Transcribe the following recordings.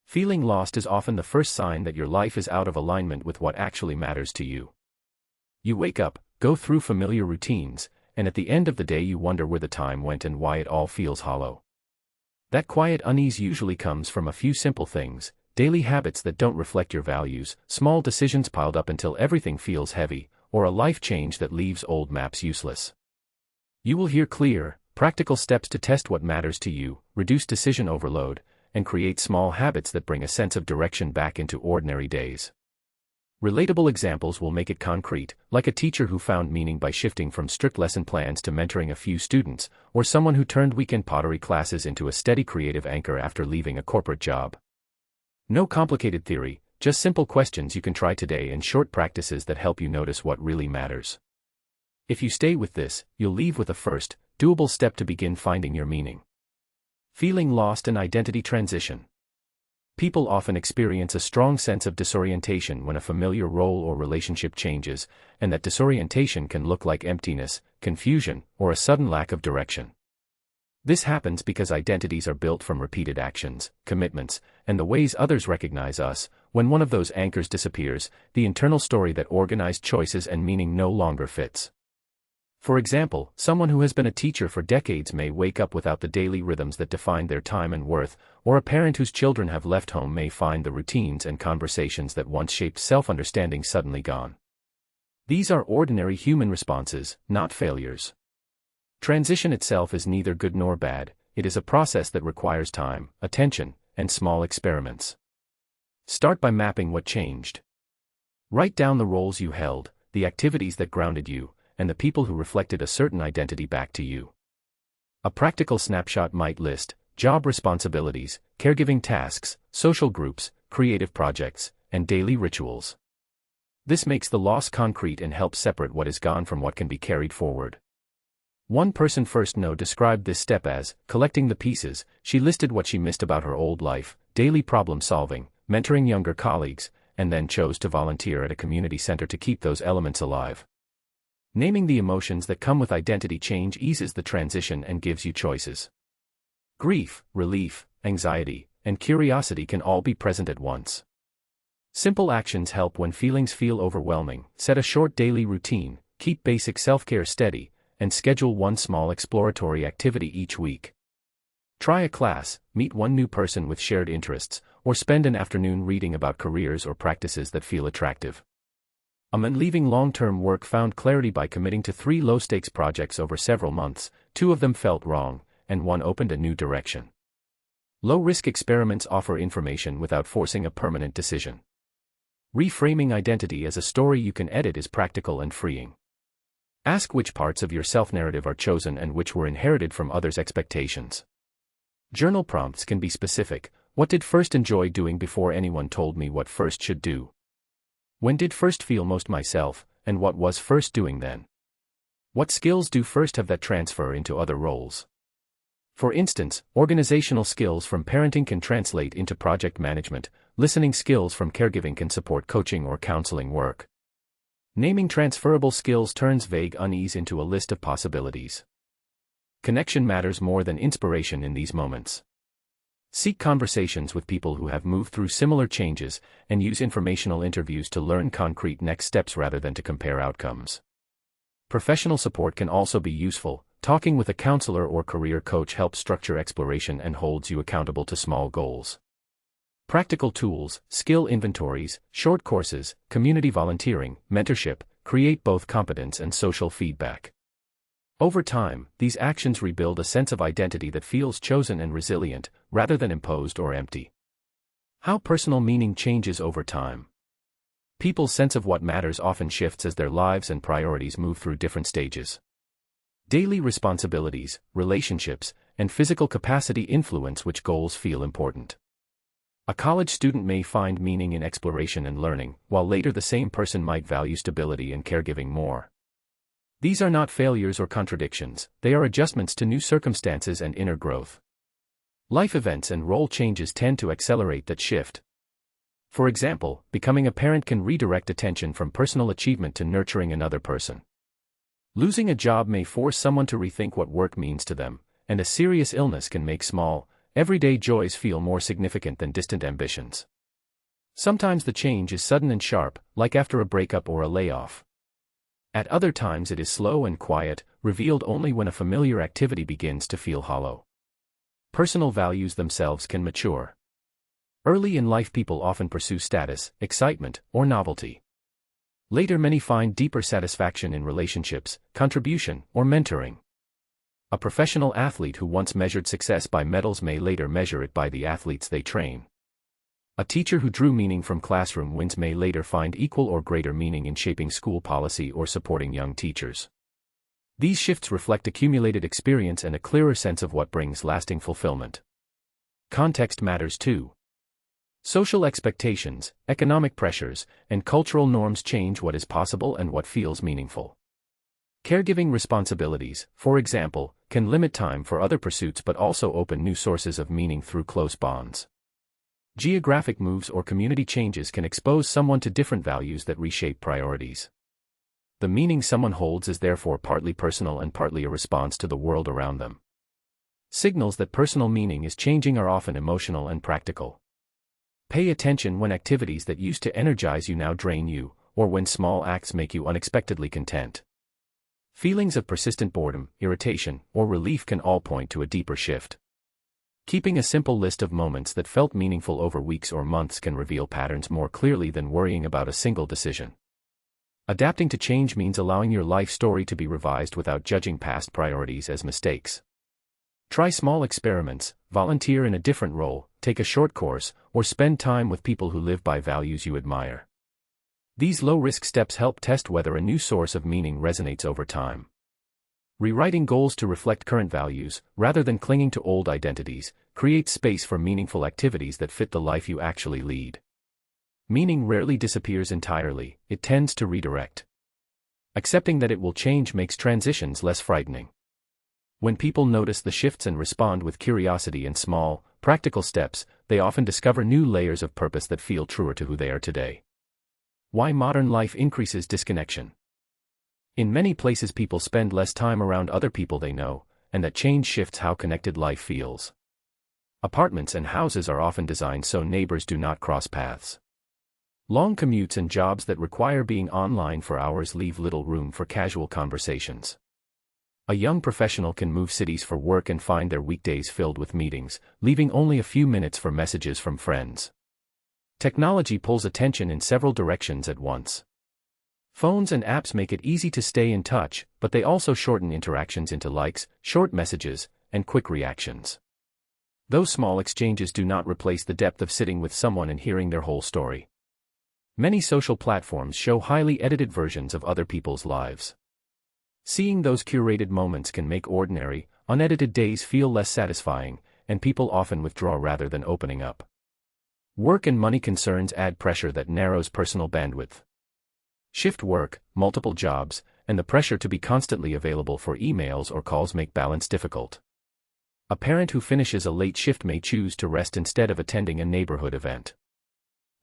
Feeling lost is often the first sign that your life is out of alignment with what actually matters to you. You wake up, go through familiar routines, and at the end of the day you wonder where the time went and why it all feels hollow. That quiet unease usually comes from a few simple things: daily habits that don't reflect your values, small decisions piled up until everything feels heavy, or a life change that leaves old maps useless. You will hear clear, practical steps to test what matters to you, reduce decision overload, and create small habits that bring a sense of direction back into ordinary days. Relatable examples will make it concrete, like a teacher who found meaning by shifting from strict lesson plans to mentoring a few students, or someone who turned weekend pottery classes into a steady creative anchor after leaving a corporate job. No complicated theory, just simple questions you can try today and short practices that help you notice what really matters. If you stay with this, you'll leave with a first, doable step to begin finding your meaning. Feeling lost and identity transition. People often experience a strong sense of disorientation when a familiar role or relationship changes, and that disorientation can look like emptiness, confusion, or a sudden lack of direction. This happens because identities are built from repeated actions, commitments, and the ways others recognize us. When one of those anchors disappears, the internal story that organized choices and meaning no longer fits. For example, someone who has been a teacher for decades may wake up without the daily rhythms that define their time and worth, or a parent whose children have left home may find the routines and conversations that once shaped self-understanding suddenly gone. These are ordinary human responses, not failures. Transition itself is neither good nor bad. It is a process that requires time, attention, and small experiments. Start by mapping what changed. Write down the roles you held, the activities that grounded you, and the people who reflected a certain identity back to you. A practical snapshot might list job responsibilities, caregiving tasks, social groups, creative projects, and daily rituals. This makes the loss concrete and helps separate what is gone from what can be carried forward. One person first described this step as collecting the pieces. She listed what she missed about her old life, daily problem solving, mentoring younger colleagues, and then chose to volunteer at a community center to keep those elements alive. Naming the emotions that come with identity change eases the transition and gives you choices. Grief, relief, anxiety, and curiosity can all be present at once. Simple actions help when feelings feel overwhelming. Set a short daily routine, keep basic self-care steady, and schedule one small exploratory activity each week. Try a class, meet one new person with shared interests, or spend an afternoon reading about careers or practices that feel attractive. A man leaving long-term work found clarity by committing to 3 low-stakes projects over several months. 2 of them felt wrong, and 1 opened a new direction. Low-risk experiments offer information without forcing a permanent decision. Reframing identity as a story you can edit is practical and freeing. Ask which parts of your self-narrative are chosen and which were inherited from others' expectations. Journal prompts can be specific. What did first enjoy doing before anyone told me what first should do? When did first feel most myself, and what was first doing then? What skills do first have that transfer into other roles? For instance, organizational skills from parenting can translate into project management, listening skills from caregiving can support coaching or counseling work. Naming transferable skills turns vague unease into a list of possibilities. Connection matters more than inspiration in these moments. Seek conversations with people who have moved through similar changes, and use informational interviews to learn concrete next steps rather than to compare outcomes. Professional support can also be useful. Talking with a counselor or career coach helps structure exploration and holds you accountable to small goals. Practical tools, skill inventories, short courses, community volunteering, mentorship, create both competence and social feedback. Over time, these actions rebuild a sense of identity that feels chosen and resilient, rather than imposed or empty. How personal meaning changes over time. People's sense of what matters often shifts as their lives and priorities move through different stages. Daily responsibilities, relationships, and physical capacity influence which goals feel important. A college student may find meaning in exploration and learning, while later the same person might value stability and caregiving more. These are not failures or contradictions, they are adjustments to new circumstances and inner growth. Life events and role changes tend to accelerate that shift. For example, becoming a parent can redirect attention from personal achievement to nurturing another person. Losing a job may force someone to rethink what work means to them, and a serious illness can make small, everyday joys feel more significant than distant ambitions. Sometimes the change is sudden and sharp, like after a breakup or a layoff. At other times it is slow and quiet, revealed only when a familiar activity begins to feel hollow. Personal values themselves can mature. Early in life people often pursue status, excitement, or novelty. Later many find deeper satisfaction in relationships, contribution, or mentoring. A professional athlete who once measured success by medals may later measure it by the athletes they train. A teacher who drew meaning from classroom wins may later find equal or greater meaning in shaping school policy or supporting young teachers. These shifts reflect accumulated experience and a clearer sense of what brings lasting fulfillment. Context matters too. Social expectations, economic pressures, and cultural norms change what is possible and what feels meaningful. Caregiving responsibilities, for example, can limit time for other pursuits but also open new sources of meaning through close bonds. Geographic moves or community changes can expose someone to different values that reshape priorities. The meaning someone holds is therefore partly personal and partly a response to the world around them. Signals that personal meaning is changing are often emotional and practical. Pay attention when activities that used to energize you now drain you, or when small acts make you unexpectedly content. Feelings of persistent boredom, irritation, or relief can all point to a deeper shift. Keeping a simple list of moments that felt meaningful over weeks or months can reveal patterns more clearly than worrying about a single decision. Adapting to change means allowing your life story to be revised without judging past priorities as mistakes. Try small experiments, volunteer in a different role, take a short course, or spend time with people who live by values you admire. These low-risk steps help test whether a new source of meaning resonates over time. Rewriting goals to reflect current values, rather than clinging to old identities, creates space for meaningful activities that fit the life you actually lead. Meaning rarely disappears entirely, it tends to redirect. Accepting that it will change makes transitions less frightening. When people notice the shifts and respond with curiosity and small, practical steps, they often discover new layers of purpose that feel truer to who they are today. Why modern life increases disconnection. In many places people spend less time around other people they know, and that change shifts how connected life feels. Apartments and houses are often designed so neighbors do not cross paths. Long commutes and jobs that require being online for hours leave little room for casual conversations. A young professional can move cities for work and find their weekdays filled with meetings, leaving only a few minutes for messages from friends. Technology pulls attention in several directions at once. Phones and apps make it easy to stay in touch, but they also shorten interactions into likes, short messages, and quick reactions. Those small exchanges do not replace the depth of sitting with someone and hearing their whole story. Many social platforms show highly edited versions of other people's lives. Seeing those curated moments can make ordinary, unedited days feel less satisfying, and people often withdraw rather than opening up. Work and money concerns add pressure that narrows personal bandwidth. Shift work, multiple jobs, and the pressure to be constantly available for emails or calls make balance difficult. A parent who finishes a late shift may choose to rest instead of attending a neighborhood event.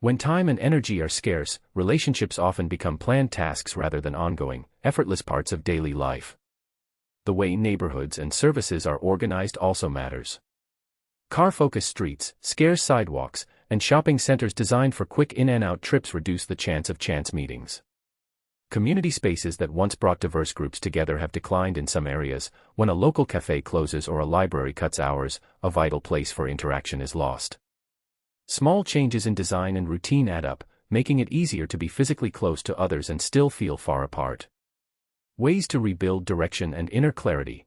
When time and energy are scarce, relationships often become planned tasks rather than ongoing, effortless parts of daily life. The way neighborhoods and services are organized also matters. Car-focused streets, scarce sidewalks, and shopping centers designed for quick in-and-out trips reduce the chance of chance meetings. Community spaces that once brought diverse groups together have declined in some areas. When a local cafe closes or a library cuts hours, a vital place for interaction is lost. Small changes in design and routine add up, making it easier to be physically close to others and still feel far apart. Ways to rebuild direction and inner clarity.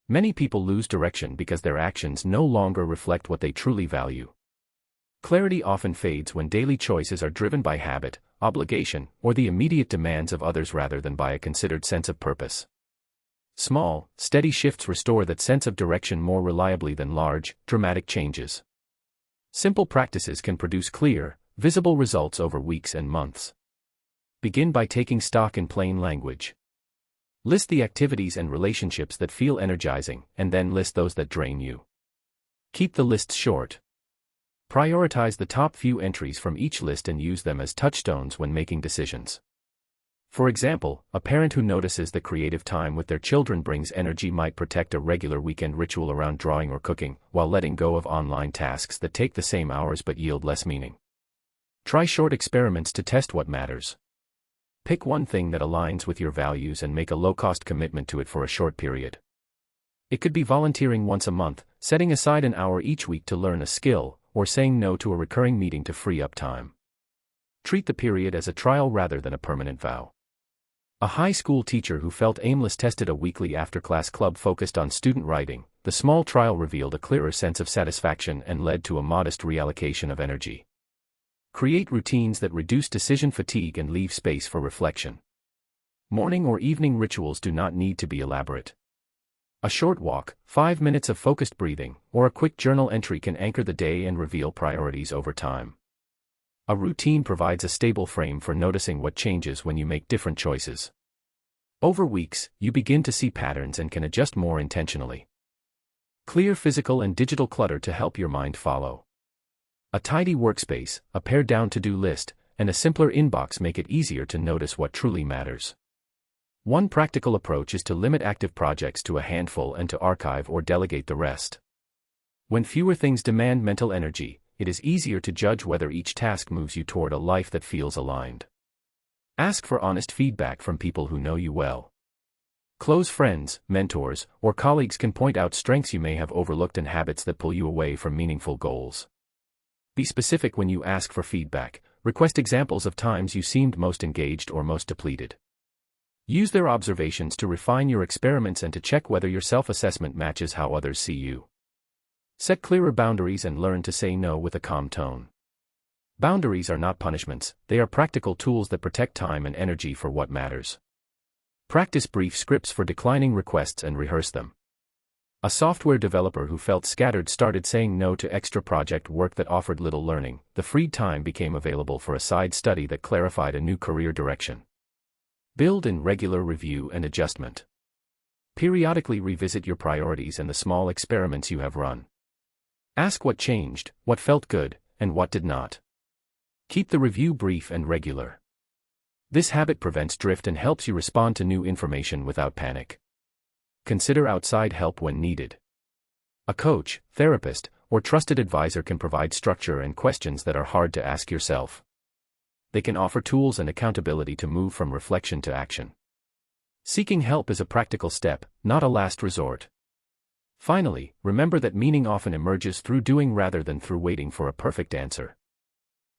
Many people lose direction because their actions no longer reflect what they truly value. Clarity often fades when daily choices are driven by habit, obligation, or the immediate demands of others rather than by a considered sense of purpose. Small, steady shifts restore that sense of direction more reliably than large, dramatic changes. Simple practices can produce clear, visible results over weeks and months. Begin by taking stock in plain language. List the activities and relationships that feel energizing, and then list those that drain you. Keep the lists short. Prioritize the top few entries from each list and use them as touchstones when making decisions. For example, a parent who notices that creative time with their children brings energy might protect a regular weekend ritual around drawing or cooking, while letting go of online tasks that take the same hours but yield less meaning. Try short experiments to test what matters. Pick one thing that aligns with your values and make a low-cost commitment to it for a short period. It could be volunteering once a month, setting aside an hour each week to learn a skill, or saying no to a recurring meeting to free up time. Treat the period as a trial rather than a permanent vow. A high school teacher who felt aimless tested a weekly after-class club focused on student writing. The small trial revealed a clearer sense of satisfaction and led to a modest reallocation of energy. Create routines that reduce decision fatigue and leave space for reflection. Morning or evening rituals do not need to be elaborate. A short walk, 5 minutes of focused breathing, or a quick journal entry can anchor the day and reveal priorities over time. A routine provides a stable frame for noticing what changes when you make different choices. Over weeks, you begin to see patterns and can adjust more intentionally. Clear physical and digital clutter to help your mind follow. A tidy workspace, a pared-down to-do list, and a simpler inbox make it easier to notice what truly matters. One practical approach is to limit active projects to a handful and to archive or delegate the rest. When fewer things demand mental energy, it is easier to judge whether each task moves you toward a life that feels aligned. Ask for honest feedback from people who know you well. Close friends, mentors, or colleagues can point out strengths you may have overlooked and habits that pull you away from meaningful goals. Be specific when you ask for feedback. Request examples of times you seemed most engaged or most depleted. Use their observations to refine your experiments and to check whether your self-assessment matches how others see you. Set clearer boundaries and learn to say no with a calm tone. Boundaries are not punishments, they are practical tools that protect time and energy for what matters. Practice brief scripts for declining requests and rehearse them. A software developer who felt scattered started saying no to extra project work that offered little learning. The freed time became available for a side study that clarified a new career direction. Build in regular review and adjustment. Periodically revisit your priorities and the small experiments you have run. Ask what changed, what felt good, and what did not. Keep the review brief and regular. This habit prevents drift and helps you respond to new information without panic. Consider outside help when needed. A coach, therapist, or trusted advisor can provide structure and questions that are hard to ask yourself. They can offer tools and accountability to move from reflection to action. Seeking help is a practical step, not a last resort. Finally, remember that meaning often emerges through doing rather than through waiting for a perfect answer.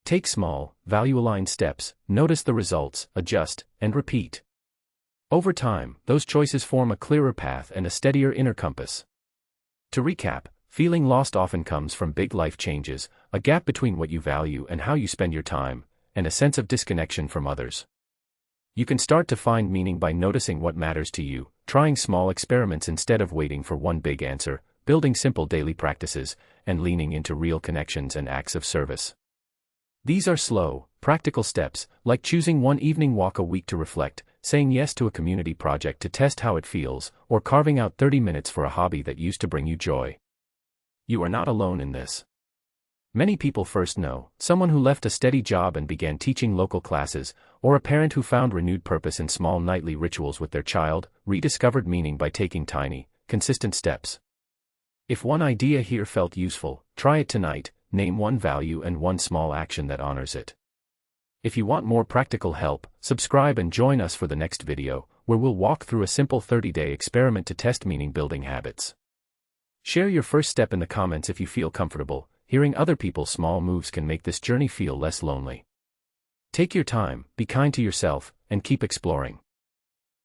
Take small, value-aligned steps, notice the results, adjust, and repeat. Over time, those choices form a clearer path and a steadier inner compass. To recap, feeling lost often comes from big life changes, a gap between what you value and how you spend your time, and a sense of disconnection from others. You can start to find meaning by noticing what matters to you, trying small experiments instead of waiting for one big answer, building simple daily practices, and leaning into real connections and acts of service. These are slow, practical steps, like choosing one evening walk a week to reflect, saying yes to a community project to test how it feels, or carving out 30 minutes for a hobby that used to bring you joy. You are not alone in this. Many people first know someone who left a steady job and began teaching local classes, or a parent who found renewed purpose in small nightly rituals with their child, rediscovered meaning by taking tiny, consistent steps. If one idea here felt useful, try it tonight. Name one value and one small action that honors it. If you want more practical help, subscribe and join us for the next video, where we'll walk through a simple 30-day experiment to test meaning-building habits. Share your first step in the comments if you feel comfortable. Hearing other people's small moves can make this journey feel less lonely. Take your time, be kind to yourself, and keep exploring.